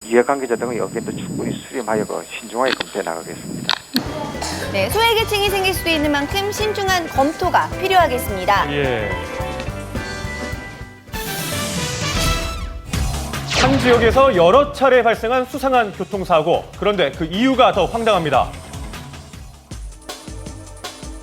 이해관계자 등의 의견도 충분히 수렴하여 신중하게 검토해 나가겠습니다. 네, 소외계층이 생길 수도 있는 만큼 신중한 검토가 필요하겠습니다. 예. 한 지역에서 여러 차례 발생한 수상한 교통사고. 그런데 그 이유가 더 황당합니다.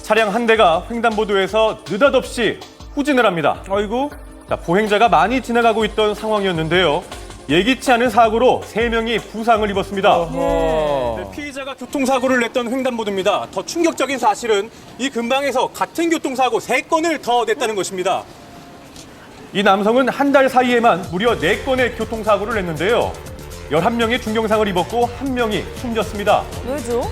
차량 한 대가 횡단보도에서 느닷없이 후진을 합니다. 아이고. 자, 보행자가 많이 지나가고 있던 상황이었는데요. 예기치 않은 사고로 3명이 부상을 입었습니다. 네, 피의자가 교통사고를 냈던 횡단보도입니다. 더 충격적인 사실은 이 근방에서 같은 교통사고 3건을 더 냈다는 것입니다. 이 남성은 한 달 사이에만 무려 4건의 교통사고를 냈는데요. 11명이 중경상을 입었고 1명이 숨졌습니다. 왜죠?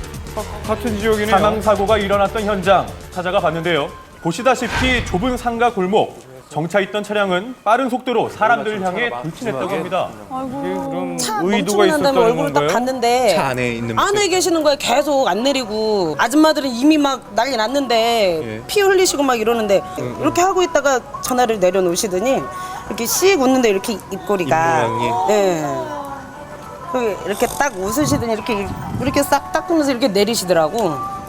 같은 지역이네요. 사망사고가 일어났던 현장 찾아가 봤는데요. 보시다시피 좁은 상가 골목. 정차 있던 차량은 빠른 속도로 사람들을 향해 돌진했다고 합니다. 그럼 차 의도가 멈추고 난 다음에 있었다는 얼굴을 딱 건가요? 봤는데 차 안에 있는 안에 계시는 거에 계속 안 내리고 아줌마들은 이미 막 난리 났는데 예. 피 흘리시고 막 이러는데 이렇게 하고 있다가 전화를 내려놓으시더니 이렇게 씩 웃는데 이렇게 입꼬리가 입모양이? 예. 그 이렇게 딱 웃으시더니 이렇게 싹 닦으면서 이렇게 내리시더라고.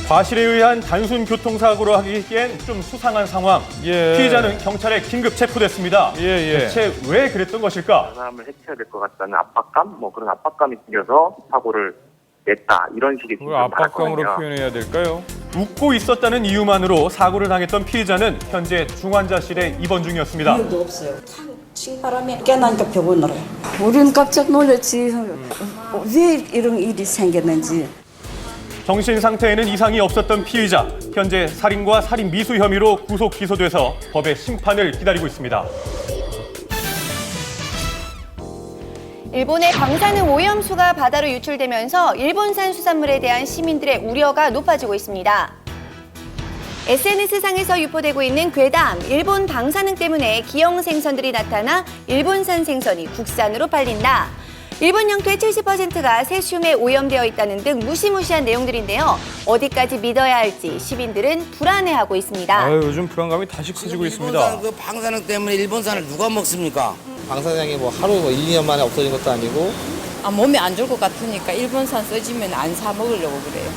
과실에 의한 단순 교통사고로 하기엔 좀 수상한 상황. 예. 피의자는 경찰에 긴급 체포됐습니다. 예. 대체 왜 그랬던 것일까? 사람을 해쳐야 될 것 같다는 압박감, 그런 압박감이 생겨서 사고를 냈다 이런 식의 그걸 압박감으로 표현해야 될까요? 웃고 있었다는 이유만으로 사고를 당했던 피의자는 현재 중환자실에 입원 중이었습니다. 이유도 없어요. 신바람에 깨나니까 병원으로. 우리는 깜짝 놀랐지. 왜 이런 일이 생겼는지. 정신 상태에는 이상이 없었던 피의자. 현재 살인과 살인 미수 혐의로 구속 기소돼서 법의 심판을 기다리고 있습니다. 일본의 방사능 오염수가 바다로 유출되면서 일본산 수산물에 대한 시민들의 우려가 높아지고 있습니다. SNS상에서 유포되고 있는 괴담, 일본 방사능 때문에 기형 생선들이 나타나 일본산 생선이 국산으로 팔린다. 일본 영토의 70%가 세슘에 오염되어 있다는 등 무시무시한 내용들인데요. 어디까지 믿어야 할지 시민들은 불안해하고 있습니다. 아유, 요즘 불안감이 다시 커지고 있습니다. 일본산 그 방사능 때문에 일본산을 누가 먹습니까? 방사능이 뭐 하루 1, 2년 만에 없어진 것도 아니고 몸에 안 좋을 것 같으니까 일본산 써지면 안 사 먹으려고 그래요.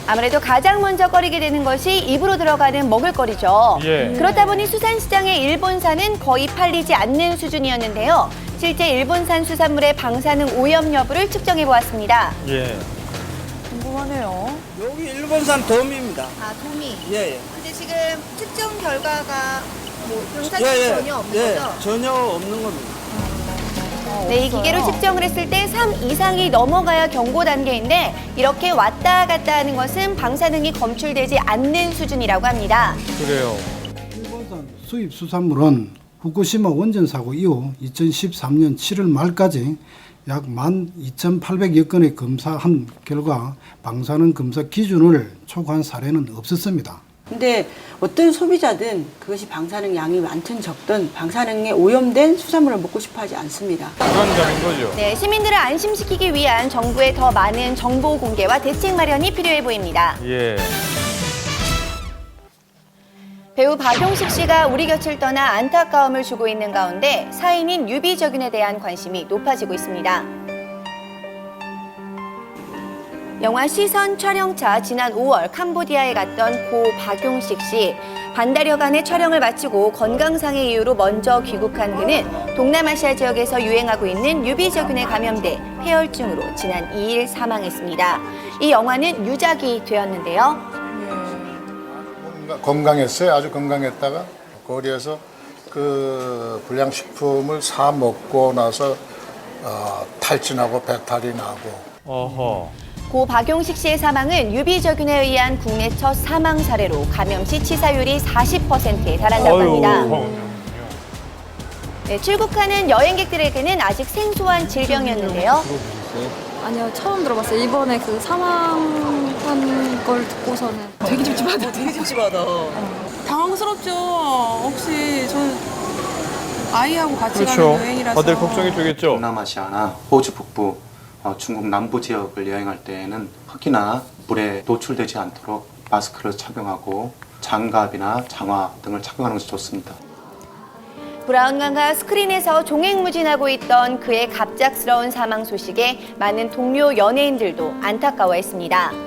아무래도 가장 먼저 꺼리게 되는 것이 입으로 들어가는 먹을거리죠. 예. 그렇다 보니 수산시장의 일본산은 거의 팔리지 않는 수준이었는데요. 실제 일본산 수산물의 방사능 오염 여부를 측정해 보았습니다. 예. 궁금하네요. 여기 일본산 돔입니다. 아, 도미. 예. 근데 지금 측정 결과가 뭐 전혀 없는 겁니다. 네, 이 기계로 측정을 했을 때 3 이상이 넘어가야 경고 단계인데 이렇게 왔다 갔다 하는 것은 방사능이 검출되지 않는 수준이라고 합니다. 그래요. 일본산 수입 수산물은 후쿠시마 원전 사고 이후 2013년 7월 말까지 약 12,800여 건의 검사한 결과 방사능 검사 기준을 초과한 사례는 없었습니다. 근데 어떤 소비자든 그것이 방사능 양이 많든 적든 방사능에 오염된 수산물을 먹고 싶어 하지 않습니다. 불안감인 거죠. 네, 시민들을 안심시키기 위한 정부의 더 많은 정보 공개와 대책 마련이 필요해 보입니다. 예. 배우 박용식 씨가 우리 곁을 떠나 안타까움을 주고 있는 가운데 사인인 유비적윤에 대한 관심이 높아지고 있습니다. 영화 시선 촬영차 지난 5월 캄보디아에 갔던 고 박용식 씨. 반달여간의 촬영을 마치고 건강상의 이유로 먼저 귀국한 그는 동남아시아 지역에서 유행하고 있는 유비적윤에 감염돼 폐혈증으로 지난 2일 사망했습니다. 이 영화는 유작이 되었는데요. 건강했어요. 아주 건강했다가 거리에서 그 불량식품을 사 먹고 나서 탈진하고 배탈이 나고. 어허. 고 박용식 씨의 사망은 유비적윤에 의한 국내 첫 사망 사례로 감염 시 치사율이 40%에 달한다고 합니다. 네, 출국하는 여행객들에게는 아직 생소한 질병이었는데요. 아니요, 처음 들어봤어요. 이번에 그 사망한 걸 듣고서는. 되게 찝찝하다. 되게 찝찝하다. 당황스럽죠. 혹시 저는 아이하고 같이 그렇죠. 가는 여행이라서. 다들 걱정이 되겠죠. 동남아시아나 호주 북부, 중국 남부 지역을 여행할 때에는 흙이나 물에 노출되지 않도록 마스크를 착용하고 장갑이나 장화 등을 착용하는 것이 좋습니다. 브라운관과 스크린에서 종횡무진하고 있던 그의 갑작스러운 사망 소식에 많은 동료 연예인들도 안타까워했습니다.